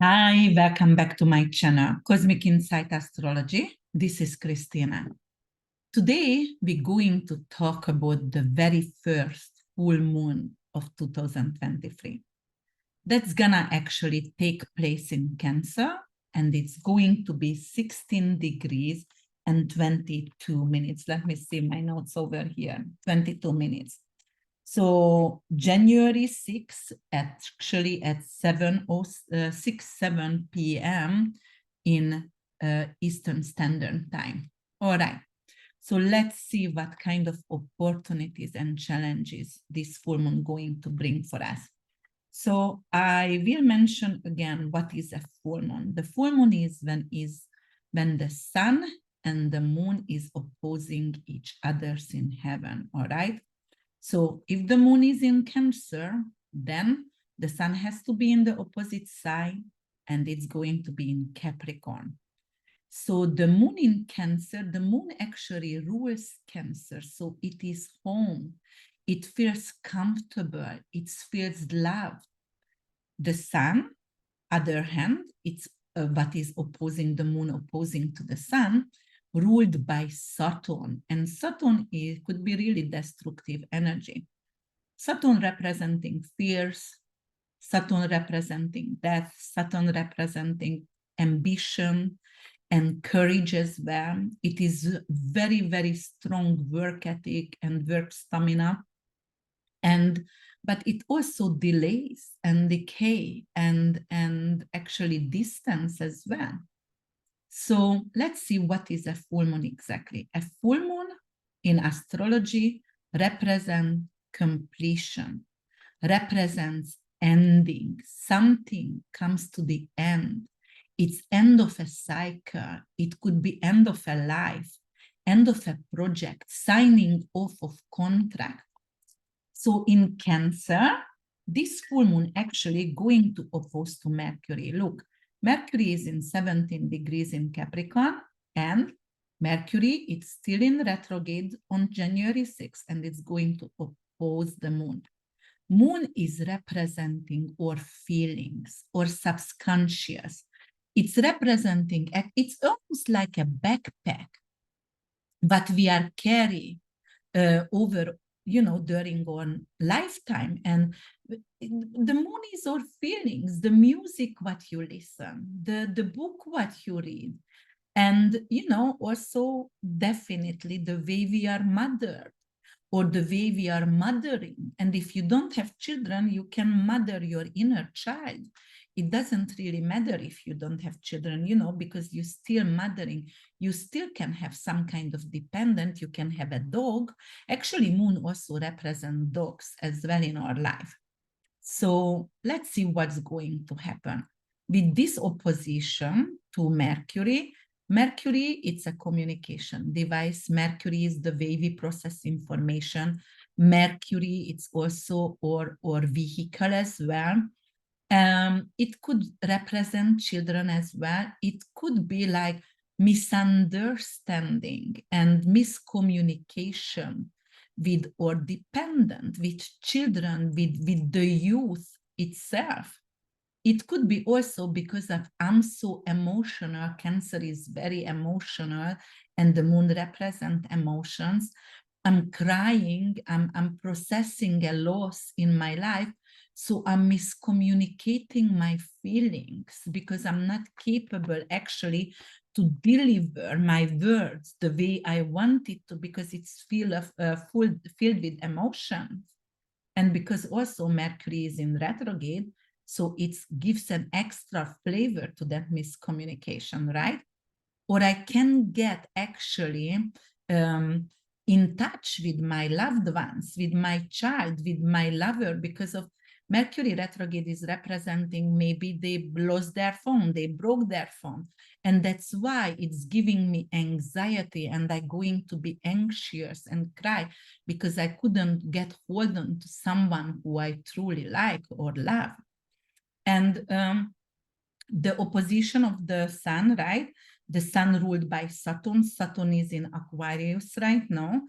Hi, welcome back to my channel, Cosmic Insight Astrology. This is Christina. Today, we're going to talk about the very first full moon of 2023. That's gonna actually take place in Cancer, and it's going to be 16 degrees and 22 minutes. Let me see my notes over here, 22 minutes. So January 6th, actually at 7 p.m. in Eastern Standard Time. All right. So let's see what kind of opportunities and challenges this full moon going to bring for us. So I will mention again what is a full moon. The full moon is when the sun and the moon is opposing each other in heaven. All right. So if the moon is in Cancer, then the sun has to be in the opposite side, and it's going to be in Capricorn. So the moon in Cancer, the moon actually rules Cancer. So it is home. It feels comfortable. It feels loved. The sun, other hand, it's what is opposing the moon, opposing to the sun, ruled by Saturn. And Saturn could be really destructive energy. Saturn representing fears, Saturn representing death, Saturn representing ambition and courage as well. It is very, very strong work ethic and work stamina. But it also delays and decay and actually distance as well. So let's see what is a full moon exactly. A full moon in astrology represents completion, represents ending. Something comes to the end. It's end of a cycle. It could be end of a life, end of a project, signing off of contract. So in Cancer, this full moon actually going to oppose to Mercury. Look, Mercury is in 17 degrees in Capricorn, and Mercury is still in retrograde on January 6th, and it's going to oppose the moon. Moon is representing our feelings or subconscious. It's representing, it's almost like a backpack that we are carrying over, during our lifetime. And the moon is our feelings, the music what you listen, the book what you read, and also definitely the way we are mothered or the way we are mothering. And if you don't have children, you can mother your inner child. It doesn't really matter if you don't have children, because you're still mothering. You still can have some kind of dependent. You can have a dog. Actually, moon also represents dogs as well in our life. So let's see what's going to happen. With this opposition to Mercury, Mercury, it's a communication device. Mercury is the way we process information. Mercury, it's also our vehicle as well. It could represent children as well. It could be like misunderstanding and miscommunication with our dependent, with children, with the youth itself. It could be also because of I'm so emotional. Cancer is very emotional, and the moon represents emotions. I'm crying, I'm processing a loss in my life. So I'm miscommunicating my feelings because I'm not capable actually to deliver my words the way I want it to, because it's filled with emotions. And because also Mercury is in retrograde, so it gives an extra flavor to that miscommunication, right? Or I can get actually in touch with my loved ones, with my child, with my lover, because of Mercury retrograde is representing maybe they lost their phone, they broke their phone. And that's why it's giving me anxiety, and I'm going to be anxious and cry because I couldn't get hold on to someone who I truly like or love. And the opposition of the sun, right? The sun ruled by Saturn. Saturn is in Aquarius right now,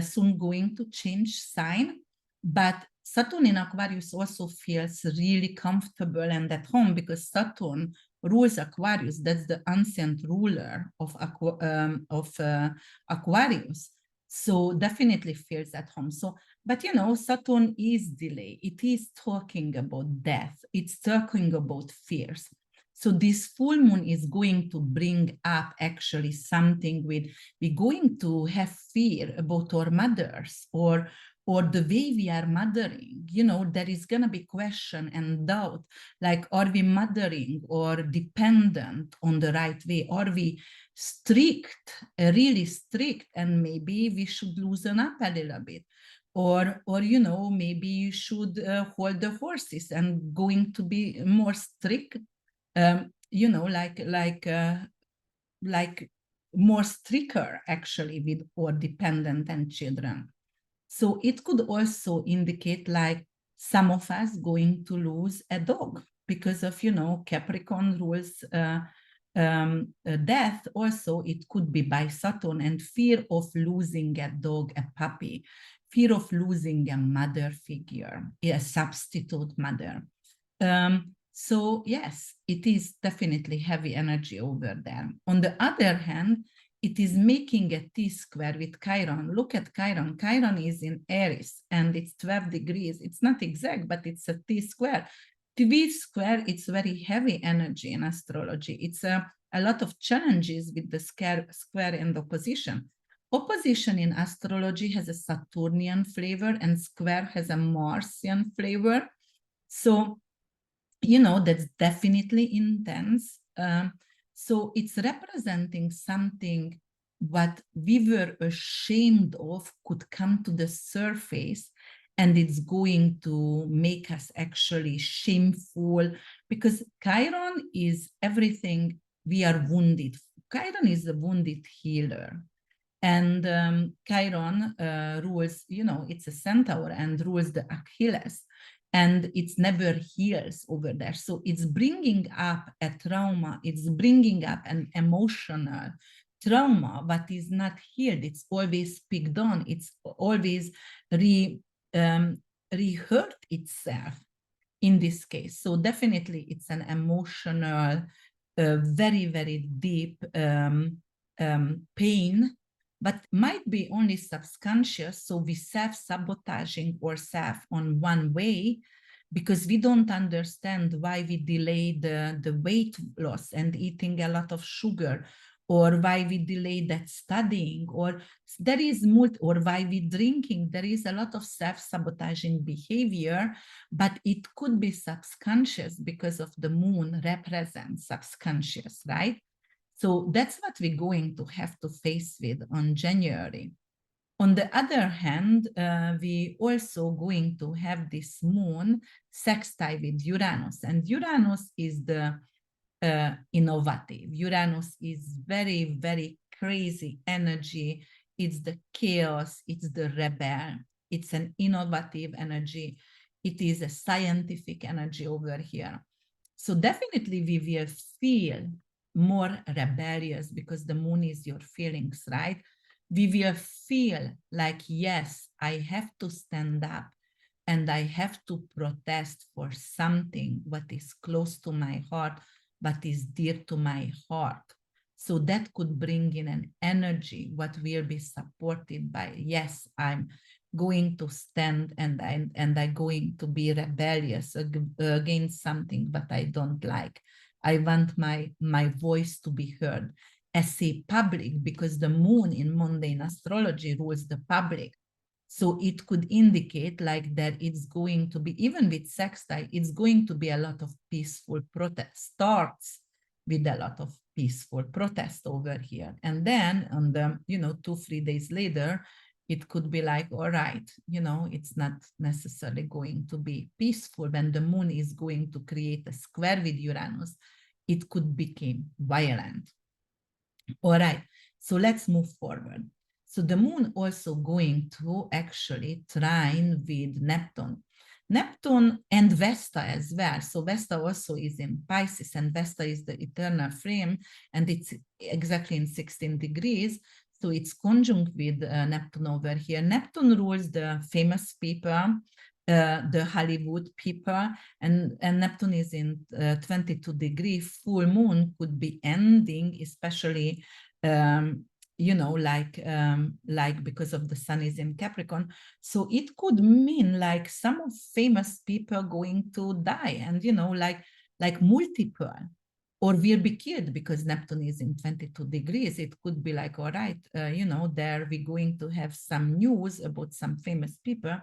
soon going to change sign. But Saturn in Aquarius also feels really comfortable and at home because Saturn rules Aquarius. That's the ancient ruler of Aquarius. So definitely feels at home. So, but you know, Saturn is delay. It is talking about death. It's talking about fears. So this full moon is going to bring up actually something with, we're going to have fear about our mothers or the way we are mothering. You know, there is going to be question and doubt, like, are we mothering or dependent on the right way? Are we strict, really strict, and maybe we should loosen up a little bit? Or you know, maybe you should hold the horses and going to be more strict, you know, like more stricter actually with our dependent and children. So it could also indicate like some of us going to lose a dog because of, you know, Capricorn rules death. Also, it could be by Saturn, and fear of losing a dog, a puppy, fear of losing a mother figure, a substitute mother. So yes, it is definitely heavy energy over there. On the other hand, it is making a T-square with Chiron. Look at Chiron. Chiron is in Aries and it's 12 degrees. It's not exact, but it's a T-square. T-square, it's very heavy energy in astrology. It's a lot of challenges with the square and opposition. Opposition in astrology has a Saturnian flavor and square has a Martian flavor. So you know, that's definitely intense. So it's representing something what we were ashamed of could come to the surface, and it's going to make us actually shameful, because Chiron is everything we are wounded. Chiron is a wounded healer. And Chiron rules, you know, it's a centaur and rules the Achilles, and it's never heals over there. So it's bringing up a trauma, it's bringing up an emotional trauma, but is not healed. It's always picked on, it's always re-hurt itself in this case. So definitely it's an emotional, very, very deep pain, but might be only subconscious. So we self-sabotaging ourselves on one way because we don't understand why we delay the weight loss and eating a lot of sugar, or why we delay that studying, or there is or why we drinking. There is a lot of self-sabotaging behavior, but it could be subconscious because of the moon represents subconscious, right? So that's what we're going to have to face with on January. On the other hand, we also going to have this moon sextile with Uranus, and Uranus is the innovative. Uranus is very, very crazy energy. It's the chaos, it's the rebel, it's an innovative energy. It is a scientific energy over here. So definitely we will feel more rebellious because the moon is your feelings, right? We will feel like, yes, I have to stand up and I have to protest for something what is close to my heart, but is dear to my heart. So that could bring in an energy what will be supported by, yes, I'm going to stand and I'm going to be rebellious against something but I don't like. I want my voice to be heard as a public, because the moon in mundane astrology rules the public. So it could indicate like that it's going to be, even with sextile, it's going to be a lot of peaceful protest. Starts with a lot of peaceful protest over here. And then on the, 2-3 days later, it could be like, all right, it's not necessarily going to be peaceful. When the moon is going to create a square with Uranus, it could become violent. All right, so let's move forward. So the moon also going to actually trine with Neptune. Neptune and Vesta as well. So Vesta also is in Pisces, and Vesta is the eternal flame, and it's exactly in 16 degrees. So it's conjunct with Neptune over here. Neptune rules the famous people, the Hollywood people, and Neptune is in 22-degree. Full moon could be ending, especially like because of the sun is in Capricorn. So it could mean like some of famous people going to die, and like multiple, or will be killed because Neptune is in 22 degrees. It could be like, all right, there we're going to have some news about some famous people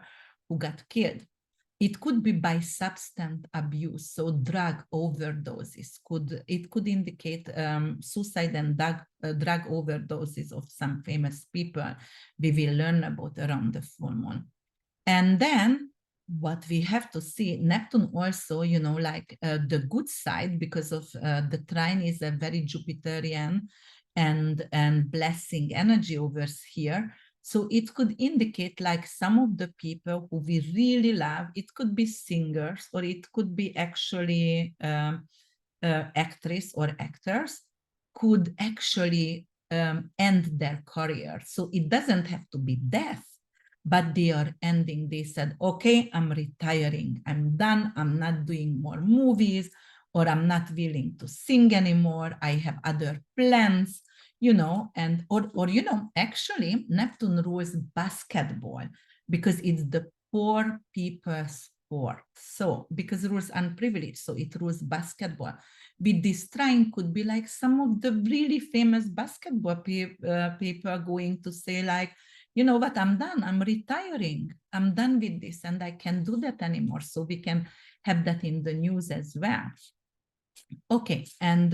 who got killed. It could be by substance abuse, so drug overdoses. It could indicate suicide and drug overdoses of some famous people we will learn about around the full moon. And then what we have to see, Neptune also, the good side, because of the trine is a very Jupiterian and blessing energy over here. So it could indicate like some of the people who we really love. It could be singers, or it could be actually actress or actors, could actually end their career. So it doesn't have to be death, but they are ending. They said, okay, I'm retiring. I'm done. I'm not doing more movies, or I'm not willing to sing anymore. I have other plans, and actually Neptune rules basketball because it's the poor people's sport. So because it rules unprivileged, so it rules basketball. With this trine could be like some of the really famous basketball people going to say like, you know what, I'm done, I'm retiring, I'm done with this, and I can't do that anymore. So we can have that in the news as well. Okay, and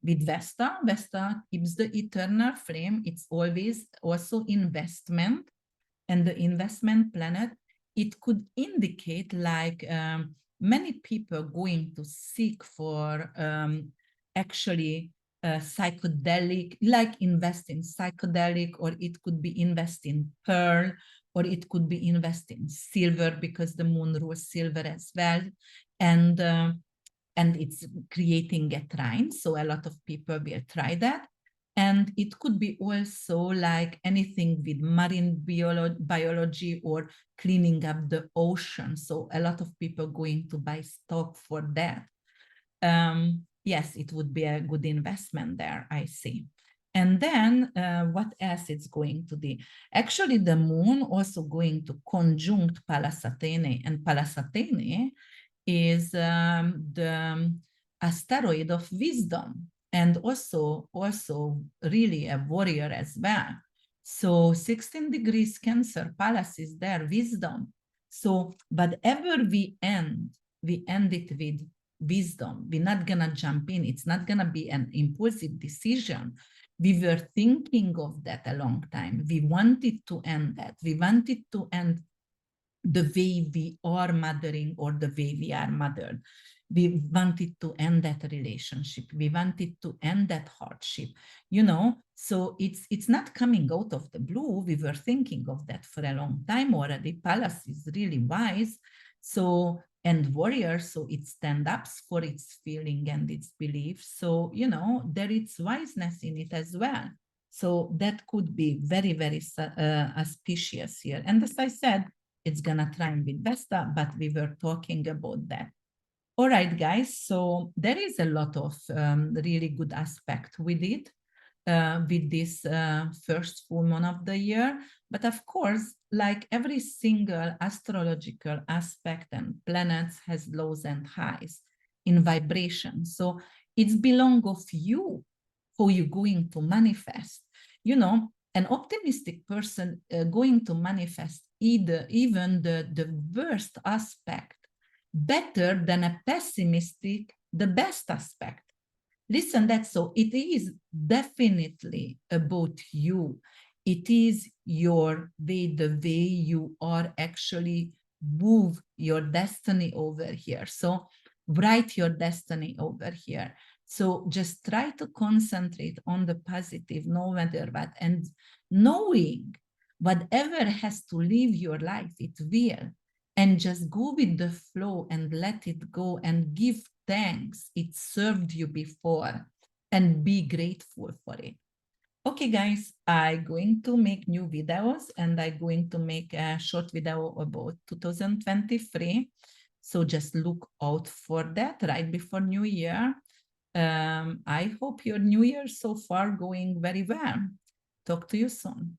with Vesta keeps the eternal flame. It's always also investment, and the investment planet, it could indicate like many people going to seek for actually psychedelic, like invest in psychedelic, or it could be invest in pearl, or it could be invest in silver because the moon rules silver as well. And it's creating a trine, so a lot of people will try that. And it could be also like anything with marine biology or cleaning up the ocean. So a lot of people going to buy stock for that. Yes, it would be a good investment there, I see. And then what else it's going to be? Actually, the moon also going to conjunct Pallas Athene, and Pallas Athene is the asteroid of wisdom, and also really a warrior as well. So 16 degrees Cancer, Pallas is there, wisdom. So whatever we end it with wisdom. We're not gonna jump in. It's not gonna be an impulsive decision. We were thinking of that a long time. We wanted to end that. We wanted to end the way we are mothering, or the way we are mothered. We wanted to end that relationship. We wanted to end that hardship, so it's not coming out of the blue. We were thinking of that for a long time already. Pallas is really wise, so, and warrior, so it stands up for its feeling and its belief. So there is wiseness in it as well. So that could be very, very auspicious here. And as I said, it's gonna trine with Vesta, but we were talking about that. All right, guys, so there is a lot of really good aspect with it, with this first full moon of the year. But of course, like every single astrological aspect and planets has lows and highs in vibration. So it's belong of you how you're going to manifest. An optimistic person going to manifest even the worst aspect better than a pessimistic, the best aspect. Listen, that's so it is definitely about you. It is your way, the way you are actually move your destiny over here. So write your destiny over here. So just try to concentrate on the positive, no matter what, and knowing whatever has to live your life, it will. And just go with the flow and let it go and give thanks. It served you before, and be grateful for it. Okay, guys, I'm going to make new videos and I'm going to make a short video about 2023. So just look out for that right before New Year. I hope your New Year so far going very well. Talk to you soon.